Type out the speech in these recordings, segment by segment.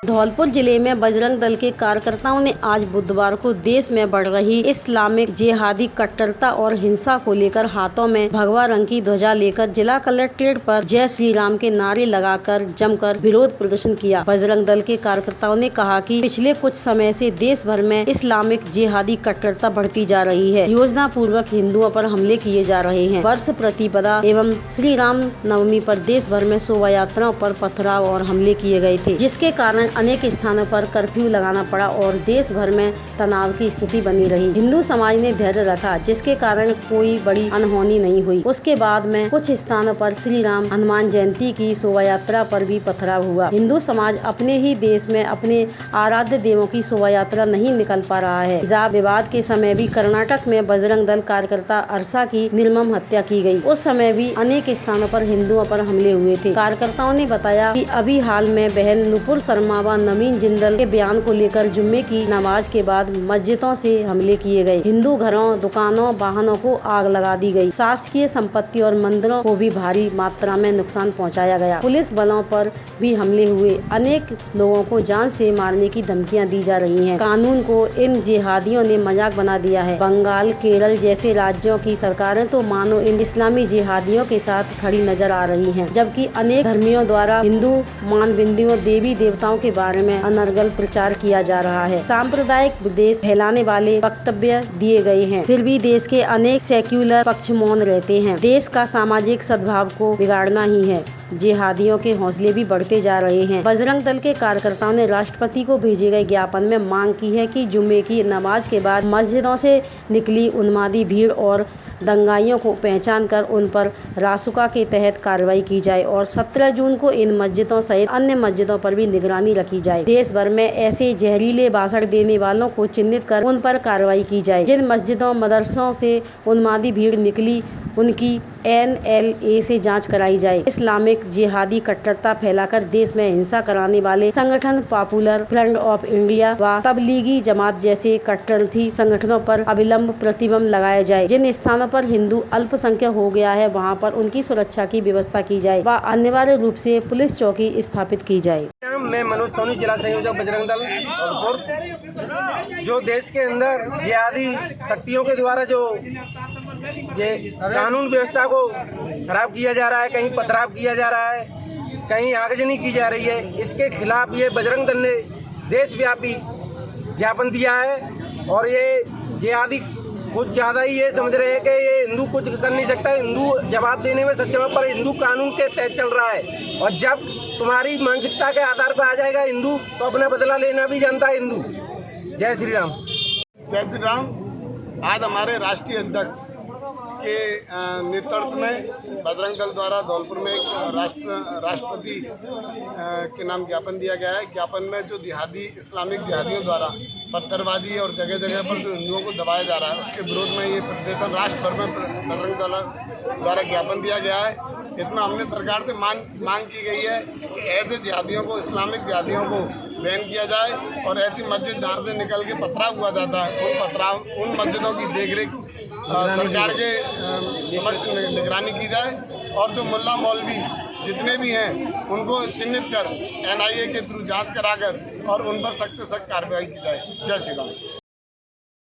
धौलपुर जिले में बजरंग दल के कार्यकर्ताओं ने आज बुधवार को देश में बढ़ रही इस्लामिक जिहादी कट्टरता और हिंसा को लेकर हाथों में भगवा रंग की ध्वजा लेकर जिला कलेक्ट्रेट पर जय श्री राम के नारे लगाकर जमकर विरोध प्रदर्शन किया। बजरंग दल के कार्यकर्ताओं ने कहा कि पिछले कुछ समय से देश भर में इस्लामिक जिहादी कट्टरता बढ़ती जा रही है। योजना पूर्वक हिंदुओं पर हमले किए जा रहे हैं। वर्ष प्रतिपदा एवं श्री राम नवमी पर देश भर में शोभा यात्राओं पर पथराव और हमले किए गए थे, जिसके कारण अनेक स्थानों पर कर्फ्यू लगाना पड़ा और देश भर में तनाव की स्थिति बनी रही। हिंदू समाज ने धैर्य रखा, जिसके कारण कोई बड़ी अनहोनी नहीं हुई। उसके बाद में कुछ स्थानों पर श्री राम हनुमान जयंती की शोभा यात्रा पर भी पथराव हुआ। हिंदू समाज अपने ही देश में अपने आराध्य देवों की शोभा यात्रा नहीं निकल पा रहा है। हिजाब विवाद के समय भी कर्नाटक में बजरंग दल कार्यकर्ता अरसा की निर्मम हत्या की गई। उस समय भी अनेक स्थानों पर हिंदुओं पर हमले हुए थे। कार्यकर्ताओं ने बताया कि अभी हाल में बहन नुपुर शर्मा व नवीन जिंदल के बयान को लेकर जुम्मे की नमाज के बाद मस्जिदों से हमले किए गए। हिंदू घरों, दुकानों, वाहनों को आग लगा दी गई। शासकीय संपत्ति और मंदिरों को भी भारी मात्रा में नुकसान पहुंचाया गया। पुलिस बलों पर भी हमले हुए। अनेक लोगों को जान से मारने की धमकियां दी जा रही हैं। कानून को इन जिहादियों ने मजाक बना दिया है। बंगाल, केरल जैसे राज्यों की सरकारें तो मानो इन इस्लामी जिहादियों के साथ खड़ी नजर आ रही हैं, जबकि अनेक धर्मियों द्वारा हिंदू मानबिंदियों, देवी देवताओं के बारे में अनर्गल प्रचार किया जा रहा है। सांप्रदायिक विद्वेष फैलाने वाले वक्तव्य दिए गए हैं, फिर भी देश के अनेक सेक्युलर पक्ष मौन रहते हैं। देश का सामाजिक सद्भाव को बिगाड़ना ही है। जिहादियों के हौसले भी बढ़ते जा रहे हैं। बजरंग दल के कार्यकर्ताओं ने राष्ट्रपति को भेजे गए ज्ञापन में मांग की है कि जुम्मे की नमाज के बाद मस्जिदों से निकली उन्मादी भीड़ और दंगाइयों को पहचान कर उन पर रासुका के तहत कार्रवाई की जाए और 17 जून को इन मस्जिदों सहित अन्य मस्जिदों पर भी निगरानी रखी जाए। देश भर में ऐसे जहरीले भाषण देने वालों को चिन्हित कर उन पर कार्रवाई की जाए। जिन मस्जिदों, मदरसों से उन्मादी भीड़ निकली, उनकी NLA से जांच कराई जाए। इस्लामिक जिहादी कट्टरता फैलाकर देश में हिंसा कराने वाले संगठन पॉपुलर फ्रंट ऑफ इंडिया व तबलीगी जमात जैसे कट्टरपंथी संगठनों पर अविलंब प्रतिबंध लगाया जाए। जिन स्थानों पर हिंदू अल्पसंख्यक हो गया है, वहां पर उनकी सुरक्षा की व्यवस्था की जाए व अनिवार्य रूप से पुलिस चौकी स्थापित की जाए। मैं मनोज सोनी, जिला संयोजक बजरंग दल धौलपुर। जो देश के अंदर जिहादी शक्तियों के द्वारा जो ये कानून व्यवस्था को खराब किया जा रहा है, कहीं पथराव किया जा रहा है, कहीं आगजनी की जा रही है, इसके खिलाफ ये बजरंग दल ने देशव्यापी ज्ञापन दिया है। और ये जिहादी कुछ ज़्यादा ही ये समझ रहे हैं कि ये हिंदू कुछ कर नहीं सकता, हिंदू जवाब देने में सक्षम है, पर हिंदू कानून के तहत चल रहा है। और जब तुम्हारी मानसिकता के आधार पर आ जाएगा हिंदू, तो अपना बदला लेना भी जानता है हिंदू। जय श्री राम। जय श्री राम। आज हमारे राष्ट्रीय अध्यक्ष के नेतृत्व में बजरंग दल द्वारा धौलपुर में एक राष्ट्रपति के नाम ज्ञापन दिया गया है। ज्ञापन में जो जिहादी इस्लामिक जिहादियों द्वारा पत्थरबाजी और जगह जगह पर जो हिंदुओं को दबाया जा रहा है, उसके विरोध में ये प्रदर्शन राष्ट्र भर में बजरंग दल द्वारा ज्ञापन दिया गया है। इसमें हमने सरकार से मांग की गई है कि ऐसे जिहादियों को, इस्लामिक जिहादियों को बैन किया जाए और ऐसी मस्जिद जहाँ से निकल के पथराव हुआ जाता है, उन मस्जिदों की देखरेख सरकार के समक्ष निगरानी की जाए और जो मुल्ला मौलवी जितने भी हैं उनको चिन्हित कर NIA के थ्रू जांच कराकर और उन पर सख्त से सख्त कार्रवाई की जाए। जय श्री राम।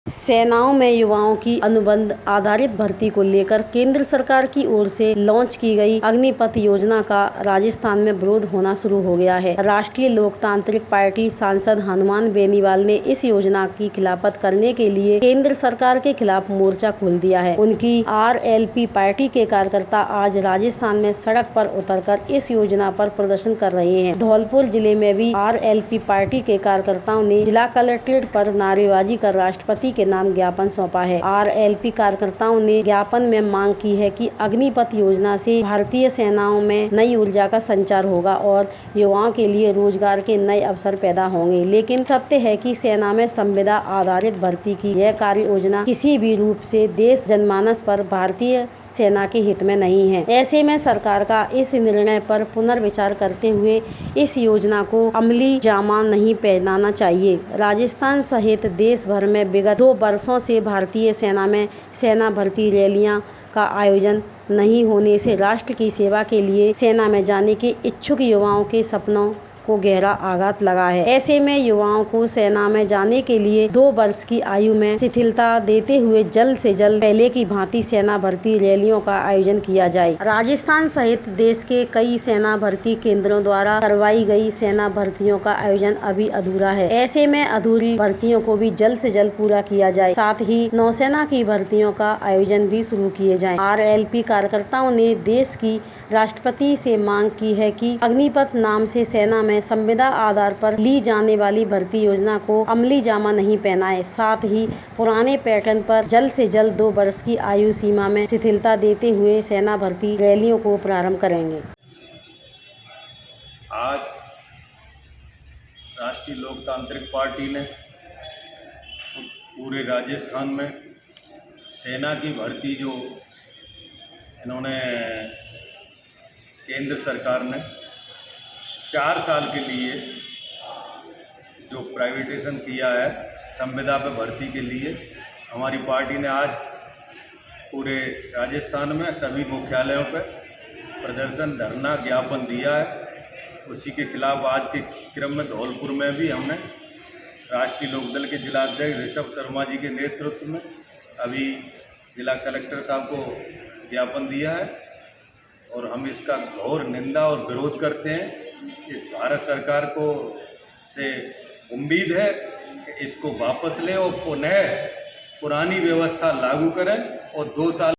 सेनाओं में युवाओं की अनुबंध आधारित भर्ती को लेकर केंद्र सरकार की ओर से लॉन्च की गई अग्निपथ योजना का राजस्थान में विरोध होना शुरू हो गया है। राष्ट्रीय लोकतांत्रिक पार्टी सांसद हनुमान बेनीवाल ने इस योजना की खिलाफत करने के लिए केंद्र सरकार के खिलाफ मोर्चा खोल दिया है। उनकी RLP पार्टी के कार्यकर्ता आज राजस्थान में सड़क पर उतरकर इस योजना पर प्रदर्शन कर रहे हैं। धौलपुर जिले में भी RLP पार्टी के कार्यकर्ताओं ने जिला कलेक्ट्रेट पर नारेबाजी कर राष्ट्रपति के नाम ज्ञापन सौंपा है। RLP कार्यकर्ताओं ने ज्ञापन में मांग की है कि अग्निपथ योजना से भारतीय सेनाओं में नई ऊर्जा का संचार होगा और युवाओं के लिए रोजगार के नए अवसर पैदा होंगे। लेकिन सत्य है कि सेना में संविदा आधारित भर्ती की यह कार्य योजना किसी भी रूप से देश जनमानस पर भारतीय सेना के हित में नहीं है। ऐसे में सरकार का इस निर्णय पर पुनर्विचार करते हुए इस योजना को अमली जामा नहीं पहनाना चाहिए। राजस्थान सहित देश भर में विगत 2 वर्षों से भारतीय सेना में सेना भर्ती रैलियां का आयोजन नहीं होने से राष्ट्र की सेवा के लिए सेना में जाने के इच्छुक युवाओं के सपनों को गहरा आघात लगा है। ऐसे में युवाओं को सेना में जाने के लिए 2 वर्ष की आयु में शिथिलता देते हुए जल्द से जल्द पहले की भांति सेना भर्ती रैलियों का आयोजन किया जाए। राजस्थान सहित देश के कई सेना भर्ती केंद्रों द्वारा करवाई गई सेना भर्तियों का आयोजन अभी अधूरा है। ऐसे में अधूरी भर्तियों को भी जल्द से जल्द पूरा किया जाए। साथ ही नौसेना की भर्तियों का आयोजन भी शुरू किए जाएं। RLP कार्यकर्ताओं ने देश की राष्ट्रपति से मांग की है कि अग्निपथ नाम से सेना में संविदा आधार पर ली जाने वाली भर्ती योजना को अमली जामा नहीं पहनाए। साथ ही पुराने पैटर्न पर जल्द से जल्द 2 वर्ष की आयु सीमा में शिथिलता देते हुए सेना भर्ती रैलियों को प्रारंभ करेंगे। आज राष्ट्रीय लोकतांत्रिक पार्टी ने पूरे राजस्थान में सेना की भर्ती जो इन्होंने केंद्र सरकार ने 4 साल के लिए जो प्राइवेटाइजेशन किया है संविदा पे भर्ती के लिए, हमारी पार्टी ने आज पूरे राजस्थान में सभी मुख्यालयों पे प्रदर्शन धरना ज्ञापन दिया है। उसी के खिलाफ आज के क्रम में धौलपुर में भी हमने राष्ट्रीय लोकदल के जिलाध्यक्ष ऋषभ शर्मा जी के नेतृत्व में अभी जिला कलेक्टर साहब को ज्ञापन दिया है और हम इसका घोर निंदा और विरोध करते हैं। इस भारत सरकार को से उम्मीद है कि इसको वापस लें और पुनः पुरानी व्यवस्था लागू करें और 2 साल।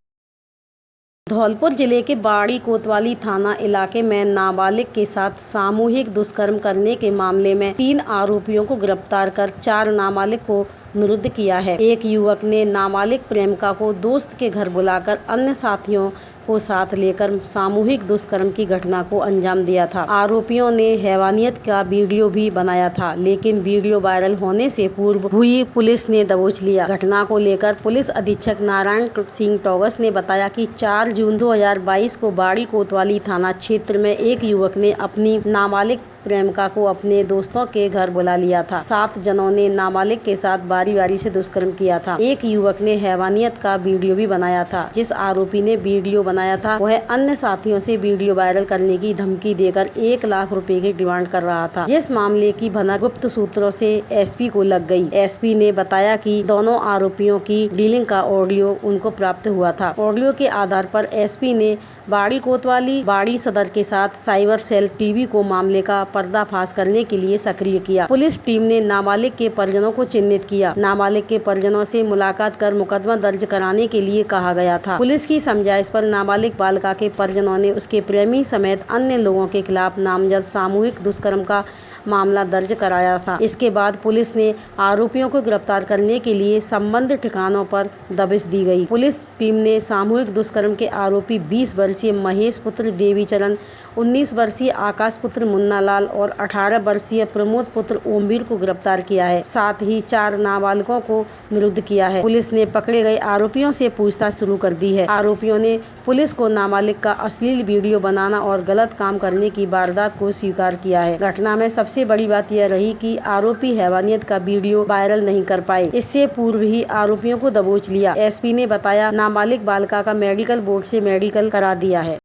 धौलपुर जिले के बाड़ी कोतवाली थाना इलाके में नाबालिग के साथ सामूहिक दुष्कर्म करने के मामले में 3 आरोपियों को गिरफ्तार कर 4 नाबालिग को निरुद्ध किया है। एक युवक ने नाबालिग प्रेमिका को दोस्त के घर बुलाकर अन्य साथियों को साथ लेकर सामूहिक दुष्कर्म की घटना को अंजाम दिया था। आरोपियों ने हैवानियत का वीडियो भी बनाया था, लेकिन वीडियो वायरल होने से पूर्व हुई पुलिस ने दबोच लिया। घटना को लेकर पुलिस अधीक्षक नारायण सिंह टोगस ने बताया कि 4 जून 2022 को बाड़ी कोतवाली थाना क्षेत्र में एक युवक ने अपनी नाबालिग प्रेमिका को अपने दोस्तों के घर बुला लिया था। 7 जनों ने नाबालिग के साथ बारी बारी से दुष्कर्म किया था। एक युवक ने हैवानियत का वीडियो भी बनाया था। जिस आरोपी ने वीडियो बनाया था वह अन्य साथियों से वीडियो वायरल करने की धमकी देकर 1 लाख रुपए की डिमांड कर रहा था। जिस मामले की भनक गुप्त सूत्रों से SP को लग गई। SP ने बताया कि दोनों आरोपियों की डीलिंग का ऑडियो उनको प्राप्त हुआ था। ऑडियो के आधार पर SP ने बाड़ी कोतवाली बाड़ी सदर के साथ साइबर सेल TV को मामले का पर्दाफाश करने के लिए सक्रिय किया। पुलिस टीम ने नाबालिग के परिजनों को चिन्हित किया। नाबालिग के परिजनों से मुलाकात कर मुकदमा दर्ज कराने के लिए कहा गया था। पुलिस की समझाइश पर नाबालिग बालिका के परिजनों ने उसके प्रेमी समेत अन्य लोगों के खिलाफ नामजद सामूहिक दुष्कर्म का मामला दर्ज कराया था। इसके बाद पुलिस ने आरोपियों को गिरफ्तार करने के लिए संबंधित ठिकानों पर दबिश दी गई। पुलिस टीम ने सामूहिक दुष्कर्म के आरोपी 20 वर्षीय महेश पुत्र देवीचरण, 19 वर्षीय आकाश पुत्र मुन्नालाल और 18 वर्षीय प्रमोद पुत्र ओमवीर को गिरफ्तार किया है। साथ ही 4 नाबालिगों को निरुद्ध किया है। पुलिस ने पकड़े गए आरोपियों से पूछताछ शुरू कर दी है। आरोपियों ने पुलिस को नाबालिग का अश्लील वीडियो बनाना और गलत काम करने की वारदात को स्वीकार किया है। घटना में सबसे बड़ी बात यह रही कि आरोपी हैवानियत का वीडियो वायरल नहीं कर पाए। इससे पूर्व ही आरोपियों को दबोच लिया। SP ने बताया नाबालिग बालिका का मेडिकल बोर्ड से मेडिकल करा दिया है।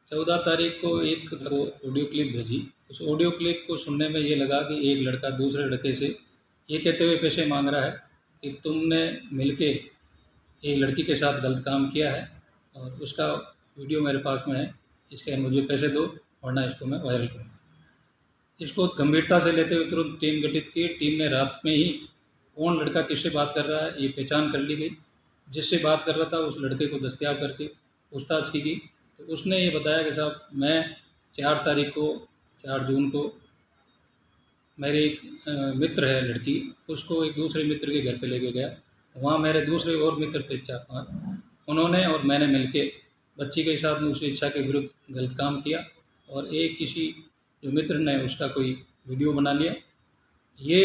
14 तारीख को एक ऑडियो क्लिप भेजी। उस ऑडियो क्लिप को सुनने में ये लगा कि एक लड़का दूसरे लड़के से ये कहते हुए पैसे मांग रहा है कि तुमने मिलके एक लड़की के साथ गलत काम किया है और उसका वीडियो मेरे पास में है, इसके मुझे पैसे दो वरना इसको मैं वायरल करूँगा। इसको गंभीरता से लेते हुए तुरंत टीम गठित की। टीम ने रात में ही कौन लड़का किससे बात कर रहा है ये पहचान कर ली गई। जिससे बात कर रहा था उस लड़के को दस्तयाब करके पूछताछ की गई तो उसने ये बताया कि साहब मैं 4 जून को मेरे एक मित्र है लड़की, उसको एक दूसरे मित्र के घर पे लेके गया। वहाँ मेरे दूसरे और मित्र थे 4-5, उन्होंने और मैंने मिलके बच्ची के साथ में उसकी इच्छा के विरुद्ध गलत काम किया और एक किसी जो मित्र ने उसका कोई वीडियो बना लिया। ये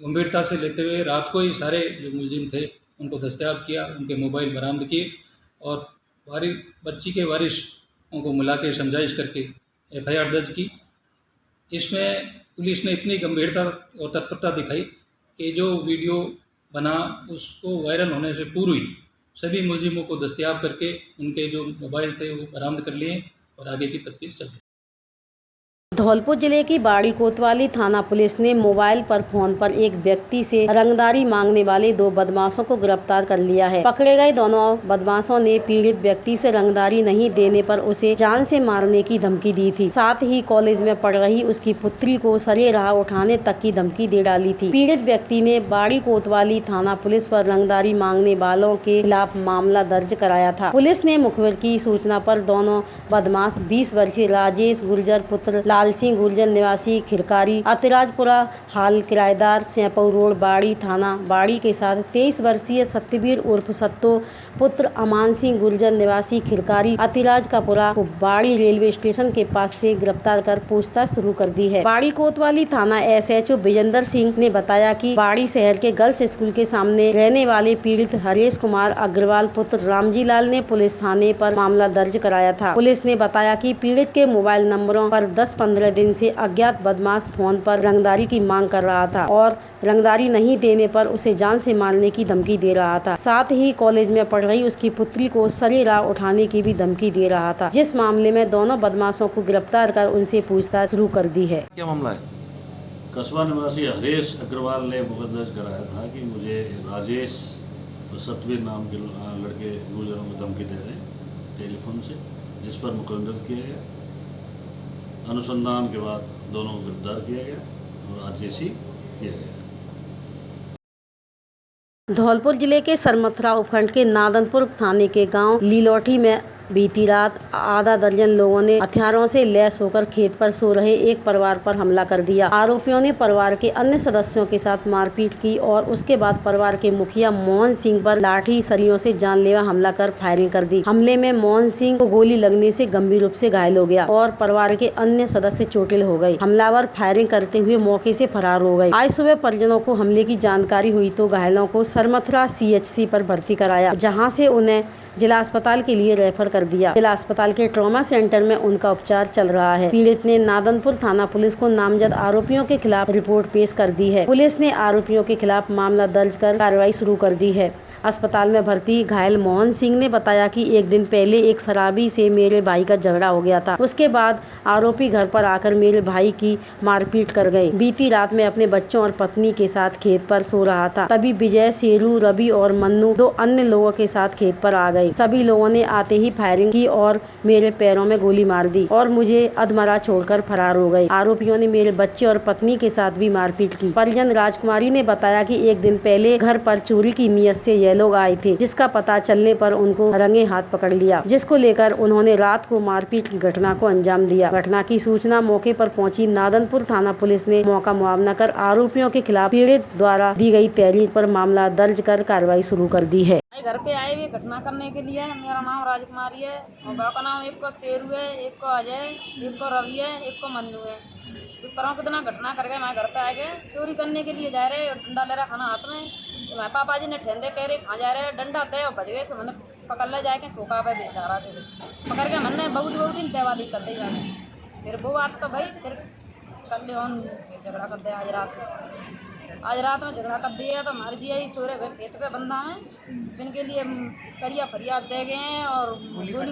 गंभीरता से लेते हुए रात को ही सारे जो मुलजिम थे उनको दस्तयाब किया, उनके मोबाइल बरामद किए और बच्ची के वारिस उनको मिला के समझाइश करके FIR दर्ज की। इसमें पुलिस ने इतनी गंभीरता और तत्परता दिखाई कि जो वीडियो बना उसको वायरल होने से पूर्व ही सभी मुलजिमों को दस्तयाब करके उनके जो मोबाइल थे वो बरामद कर लिए और आगे की तफ्तीश चल रही। धौलपुर जिले की बाड़ी कोतवाली थाना पुलिस ने मोबाइल पर फोन पर एक व्यक्ति से रंगदारी मांगने वाले 2 बदमाशों को गिरफ्तार कर लिया है। पकड़े गए दोनों बदमाशों ने पीड़ित व्यक्ति से रंगदारी नहीं देने पर उसे जान से मारने की धमकी दी थी। साथ ही कॉलेज में पढ़ रही उसकी पुत्री को सरे राह उठाने तक की धमकी दे डाली थी। पीड़ित व्यक्ति ने बाड़ी कोतवाली थाना पुलिस पर रंगदारी मांगने वालों के खिलाफ मामला दर्ज कराया था। पुलिस ने मुखबिर की सूचना पर दोनों बदमाश 20 वर्षीय राजेश गुर्जर पुत्र लाल सिंह गुर्जर निवासी खिरकारी अतिराजपुरा हाल किराएदार सैंपऊ रोड बाड़ी थाना बाड़ी के साथ 23 वर्षीय सत्यवीर उर्फ सत्तो पुत्र अमान सिंह गुर्जर निवासी खिरकारी अतिराजपुरा को बाड़ी रेलवे स्टेशन के पास से गिरफ्तार कर पूछताछ शुरू कर दी है। बाड़ी कोतवाली थाना SHO विजेंद्र सिंह ने बताया कि बाड़ी शहर के गर्ल्स स्कूल के सामने रहने वाले पीड़ित हरेश कुमार अग्रवाल पुत्र रामजी लाल ने पुलिस थाने पर मामला दर्ज कराया था। पुलिस ने बताया कि पीड़ित के मोबाइल नंबरों पर 10-15 दिन से अज्ञात बदमाश फोन पर रंगदारी की मांग कर रहा था और रंगदारी नहीं देने पर उसे जान से मारने की धमकी दे रहा था। साथ ही कॉलेज में पढ़ रही उसकी पुत्री को सरे राह उठाने की भी धमकी दे रहा था, जिस मामले में दोनों बदमाशों को गिरफ्तार कर उनसे पूछताछ शुरू कर दी है। क्या मामला है? कस्बा निवासी हरेश अग्रवाल ने मुकदमा दर्ज कराया था कि मुझे राजेश और सतवीर नाम के लड़के गुजरों को धमकी दे रहे हैं टेलीफोन से, जिस पर मुकदमा दर्ज किया गया। अनुसंधान के बाद दोनों को गिरफ्तार किया गया और आजीसी किया गया। धौलपुर जिले के सरमथुरा उपखंड के नादनपुर थाने के गांव लीलोठी में बीती रात आधा दर्जन लोगों ने हथियारों से लैस होकर खेत पर सो रहे एक परिवार पर हमला कर दिया। आरोपियों ने परिवार के अन्य सदस्यों के साथ मारपीट की और उसके बाद परिवार के मुखिया मोहन सिंह पर लाठी सरियों से जानलेवा हमला कर फायरिंग कर दी। हमले में मोहन सिंह को गोली लगने से गंभीर रूप से घायल हो गया और परिवार के अन्य सदस्य चोटिल हो गए। हमलावर फायरिंग करते हुए मौके से फरार हो गए। आज सुबह परिजनों को हमले की जानकारी हुई तो घायलों को सरमथुरा CHC पर भर्ती कराया, जहाँ से उन्हें जिला अस्पताल के लिए रेफर कर दिया। जिला अस्पताल के ट्रॉमा सेंटर में उनका उपचार चल रहा है। पीड़ित ने नादनपुर थाना पुलिस को नामजद आरोपियों के खिलाफ रिपोर्ट पेश कर दी है। पुलिस ने आरोपियों के खिलाफ मामला दर्ज कर कार्रवाई शुरू कर दी है। अस्पताल में भर्ती घायल मोहन सिंह ने बताया कि एक दिन पहले एक शराबी से मेरे भाई का झगड़ा हो गया था। उसके बाद आरोपी घर पर आकर मेरे भाई की मारपीट कर गए। बीती रात में अपने बच्चों और पत्नी के साथ खेत पर सो रहा था, तभी विजय, शेरू, रवि और मन्नू 2 अन्य लोगों के साथ खेत पर आ गए। सभी लोगों ने आते ही फायरिंग की और मेरे पैरों में गोली मार दी और मुझे अधमरा छोड़कर फरार हो गए। आरोपियों ने मेरे बच्चे और पत्नी के साथ भी मारपीट की। परिजन राजकुमारी ने बताया कि एक दिन पहले घर पर चोरी की नीयत से लोग आए थे, जिसका पता चलने पर उनको रंगे हाथ पकड़ लिया, जिसको लेकर उन्होंने रात को मारपीट की घटना को अंजाम दिया। घटना की सूचना मौके पर पहुंची नादनपुर थाना पुलिस ने मौका मुआवजा कर आरोपियों के खिलाफ पीड़ित द्वारा दी गई तहरीर पर मामला दर्ज कर कार्रवाई शुरू कर दी है। घर पे आए हुए घटना करने के लिए। मेरा नाम राजकुमारी है और बड़ा का नाम एक को शेरू है, एक को अजय, एक को रवि है, एक को मन्नू है। परसों कितना घटना कर गए, मैं घर पे आ गए चोरी करने के लिए जा रहे, डंडा ले रहा खाना हाथ में। तो मैं पापा जी ने ठंडे कह रहे कहाँ जा रहे, डंडा दे और बच गए। से मैंने पकड़ ले जाके ठोका पे बेचारा थे, पकड़ के मैंने बहुत देवाली कर दी जाने। फिर वो बात तो भाई फिर कल झगड़ा कर दे। आज रात में झगड़ा कर दिया तो हमारे जी सोरे भाई खेत पे बंदा है, जिनके लिए सरिया फरियाद दे गए हैं और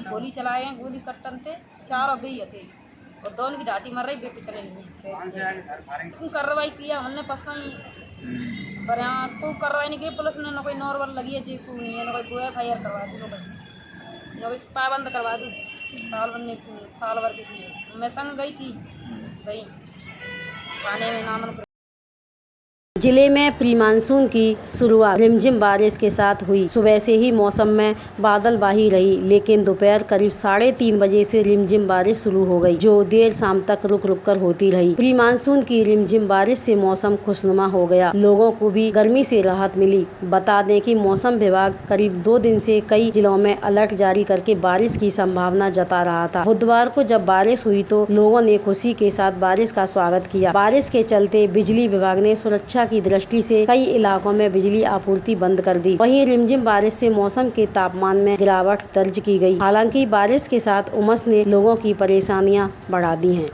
गोली चलाए हैं। गोली कट्टन थे 4 और 2 थे और दोनों की डाटी मर रही बेटी चले गई। कार्रवाई किया हमने पसंद पर यहाँ को कार्रवाई नहीं की पुलिस ने। न कोई नॉर्मल लगी है जी को नहीं है, न कोई FIR करवा दी, न कोई पाबंद करवा दी। साल भर की मैं संग गई थी भाई थाने में नामन। जिले में प्री मानसून की शुरुआत रिमझिम बारिश के साथ हुई। सुबह से ही मौसम में बादलबाही रही, लेकिन दोपहर करीब 3:30 बजे से रिमझिम बारिश शुरू हो गई, जो देर शाम तक रुक रुक कर होती रही। प्री मानसून की रिमझिम बारिश से मौसम खुशनुमा हो गया, लोगों को भी गर्मी से राहत मिली। बता दें कि मौसम विभाग करीब 2 दिन से कई जिलों में अलर्ट जारी करके बारिश की संभावना जता रहा था। बुधवार को जब बारिश हुई तो लोगों ने खुशी के साथ बारिश का स्वागत किया। बारिश के चलते बिजली विभाग ने सुरक्षा की दृष्टि से कई इलाकों में बिजली आपूर्ति बंद कर दी। वहीं रिमझिम बारिश से मौसम के तापमान में गिरावट दर्ज की गई। हालांकि बारिश के साथ उमस ने लोगों की परेशानियां बढ़ा दी हैं।